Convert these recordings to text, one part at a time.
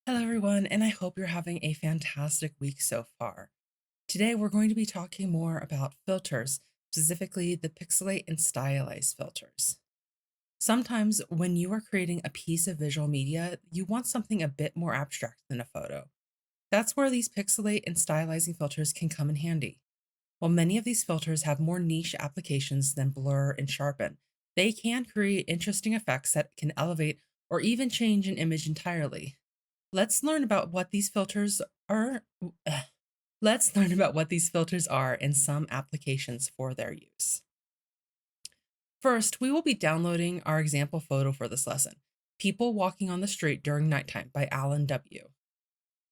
Hello, everyone, and I hope you're having a fantastic week so far. Today, we're going to be talking more about filters, specifically the Pixellate and Stylize filters. Sometimes, when you are creating a piece of visual media, you want something a bit more abstract than a photo. That's where these Pixellate and Stylizing filters can come in handy. While many of these filters have more niche applications than blur and sharpen, they can create interesting effects that can elevate or even change an image entirely. Let's learn about what these filters are. Let's learn about what these filters are and some applications for their use. First, we will be downloading our example photo for this lesson, People Walking on the Street During Nighttime by Alan W.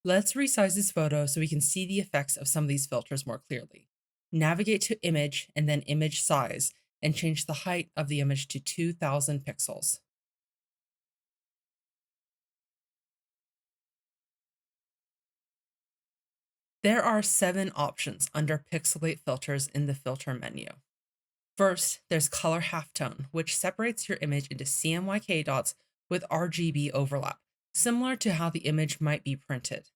Let's resize this photo so we can see the effects of some of these filters more clearly. Navigate to Image and then Image Size and change the height of the image to 2000 pixels. There are 7 options under Pixellate filters in the filter menu. First, there's color halftone, which separates your image into CMYK dots with RGB overlap, similar to how the image might be printed.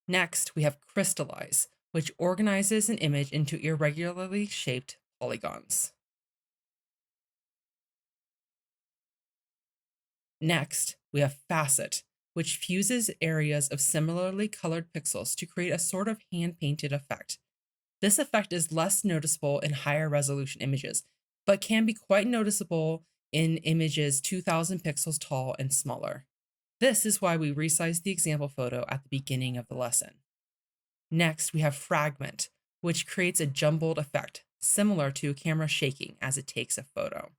Next, we have crystallize, which organizes an image into irregularly shaped polygons. Next, we have facet, which fuses areas of similarly colored pixels to create a sort of hand-painted effect. This effect is less noticeable in higher resolution images, but can be quite noticeable in images 2000 pixels tall and smaller. This is why we resized the example photo at the beginning of the lesson. Next, we have fragment, which creates a jumbled effect, similar to a camera shaking as it takes a photo.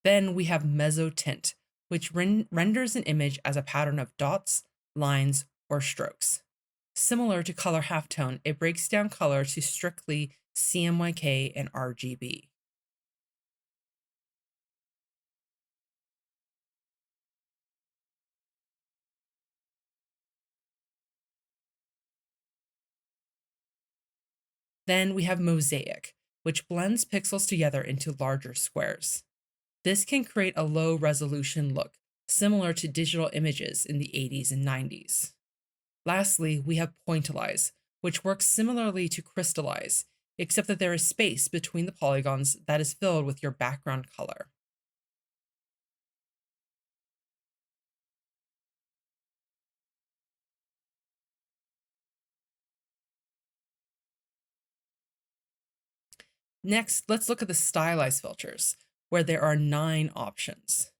Then we have mezzotint, which renders an image as a pattern of dots, lines, or strokes. Similar to color halftone, it breaks down color to strictly CMYK and RGB. Then we have mosaic, which blends pixels together into larger squares. This can create a low resolution look, similar to digital images in the 80s and 90s. Lastly, we have pointillize, which works similarly to crystallize, except that there is space between the polygons that is filled with your background color. Next, let's look at the stylize filters, where there are 9 options.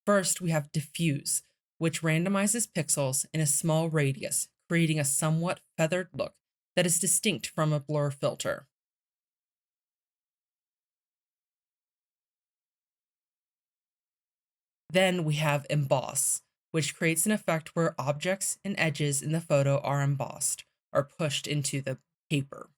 First, we have diffuse, which randomizes pixels in a small radius, creating a somewhat feathered look that is distinct from a blur filter. Then we have emboss, which creates an effect where objects and edges in the photo are embossed or pushed into the paper.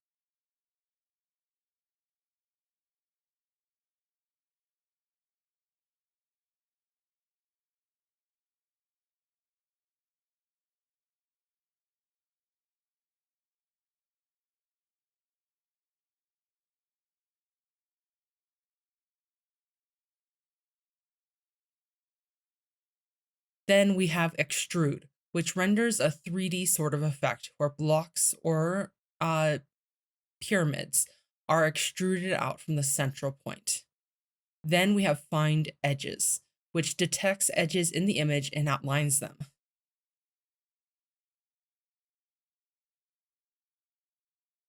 Then we have extrude, which renders a 3D sort of effect where blocks or uh, pyramids are extruded out from the central point. Then we have find edges, which detects edges in the image and outlines them.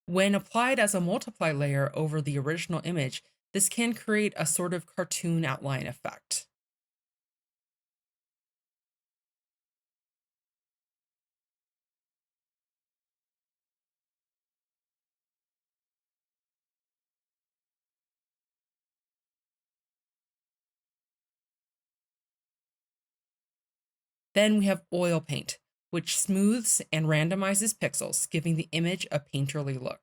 When applied as a multiply layer over the original image, this can create a sort of cartoon outline effect. Then we have oil paint, which smooths and randomizes pixels, giving the image a painterly look.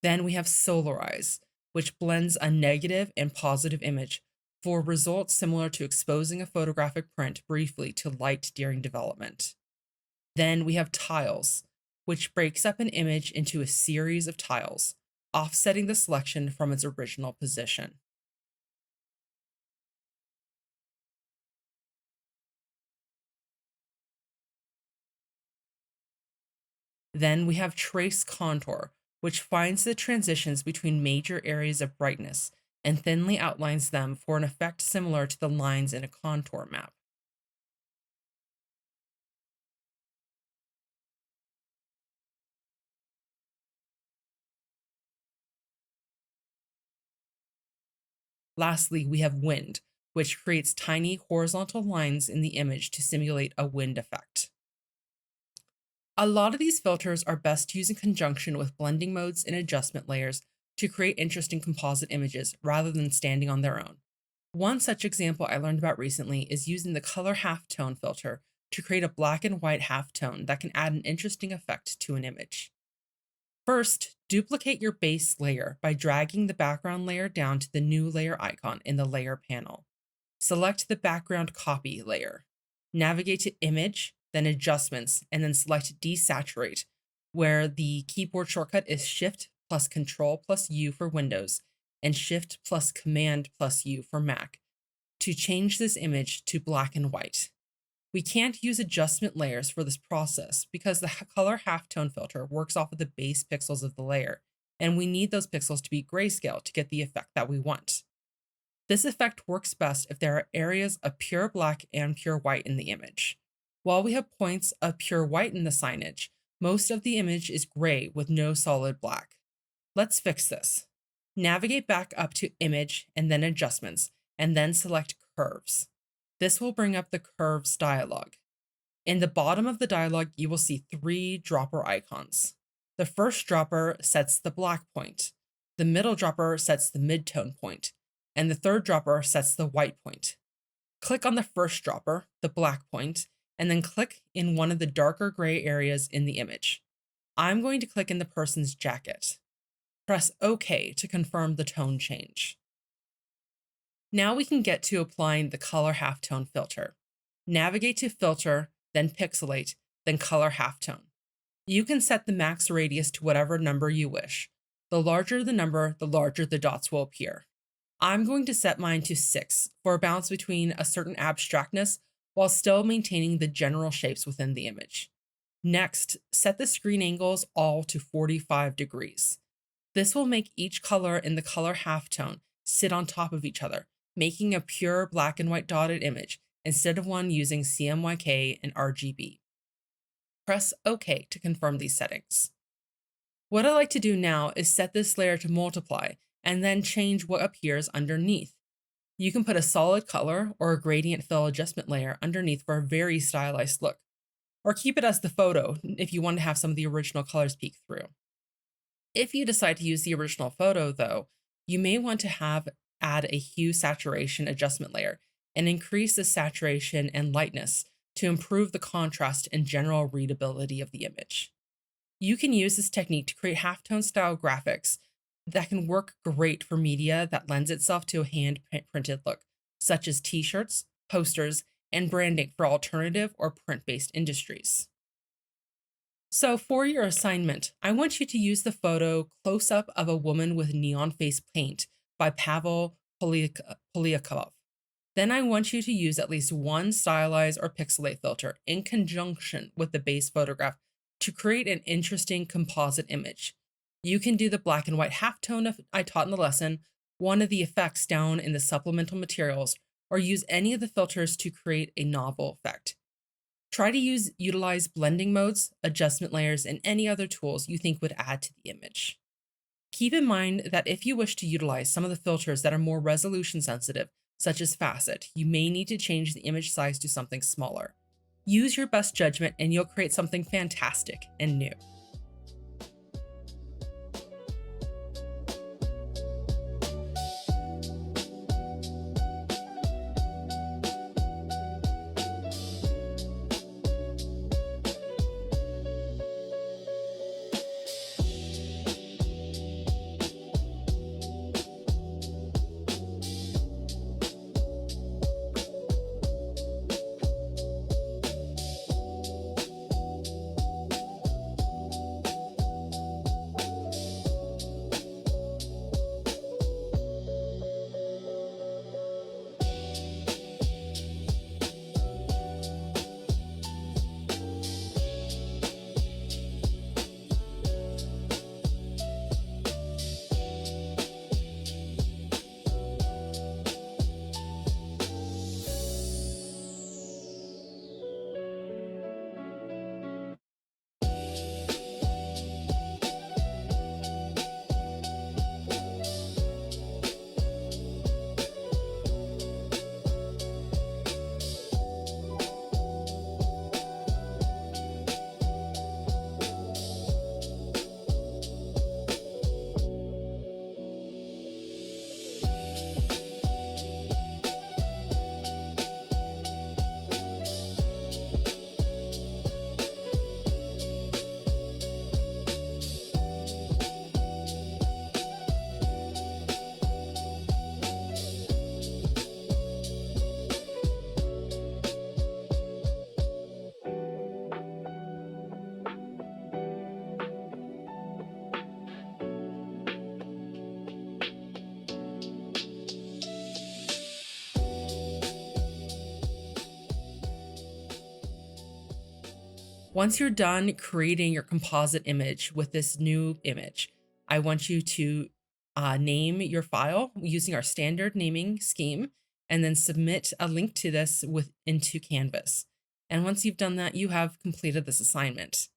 Then we have solarize, which blends a negative and positive image for results similar to exposing a photographic print briefly to light during development. Then we have tiles, which breaks up an image into a series of tiles, offsetting the selection from its original position. Then we have trace contour, which finds the transitions between major areas of brightness and thinly outlines them for an effect similar to the lines in a contour map. Lastly, we have wind, which creates tiny horizontal lines in the image to simulate a wind effect. A lot of these filters are best used in conjunction with blending modes and adjustment layers to create interesting composite images rather than standing on their own. One such example I learned about recently is using the color halftone filter to create a black and white halftone that can add an interesting effect to an image. First, duplicate your base layer by dragging the background layer down to the new layer icon in the layer panel. Select the background copy layer. Navigate to Image, then Adjustments, and then select Desaturate, where the keyboard shortcut is Shift plus Control plus U for Windows and Shift plus Command plus U for Mac to change this image to black and white. We can't use adjustment layers for this process because the color halftone filter works off of the base pixels of the layer, and we need those pixels to be grayscale to get the effect that we want. This effect works best if there are areas of pure black and pure white in the image. While we have points of pure white in the signage, most of the image is gray with no solid black. Let's fix this. Navigate back up to Image and then Adjustments, and then select Curves. This will bring up the Curves dialog. In the bottom of the dialog, you will see 3 dropper icons. The first dropper sets the black point, the middle dropper sets the midtone point, and the third dropper sets the white point. Click on the first dropper, the black point, and then click in one of the darker gray areas in the image. I'm going to click in the person's jacket. Press OK to confirm the tone change. Now we can get to applying the color halftone filter. Navigate to Filter, then Pixellate, then Color Halftone. You can set the max radius to whatever number you wish. The larger the number, the larger the dots will appear. I'm going to set mine to 6 for a balance between a certain abstractness while still maintaining the general shapes within the image. Next, set the screen angles all to 45 degrees. This will make each color in the color halftone sit on top of each other, making a pure black and white dotted image instead of one using CMYK and RGB. Press OK to confirm these settings. What I like to do now is set this layer to multiply and then change what appears underneath. You can put a solid color or a gradient fill adjustment layer underneath for a very stylized look, or keep it as the photo if you want to have some of the original colors peek through. If you decide to use the original photo, though, you may want to add a hue saturation adjustment layer and increase the saturation and lightness to improve the contrast and general readability of the image. You can use this technique to create halftone style graphics that can work great for media that lends itself to a hand-printed look, such as t-shirts, posters, and branding for alternative or print-based industries. So for your assignment, I want you to use the photo Close-Up of a Woman with Neon Face Paint by Pavel Polyakov. Then I want you to use at least one stylize or pixelate filter in conjunction with the base photograph to create an interesting composite image. You can do the black and white halftone I taught in the lesson, one of the effects down in the supplemental materials, or use any of the filters to create a novel effect. Try to utilize blending modes, adjustment layers, and any other tools you think would add to the image. Keep in mind that if you wish to utilize some of the filters that are more resolution sensitive, such as facet, you may need to change the image size to something smaller. Use your best judgment and you'll create something fantastic and new. Once you're done creating your composite image with this new image, I want you to name your file using our standard naming scheme and then submit a link to this into Canvas. And once you've done that, you have completed this assignment.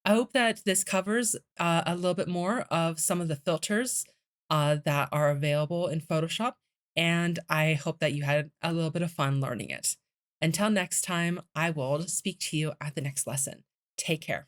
I hope that this covers a little bit more of some of the filters that are available in Photoshop, and I hope that you had a little bit of fun learning it. Until next time, I will speak to you at the next lesson. Take care.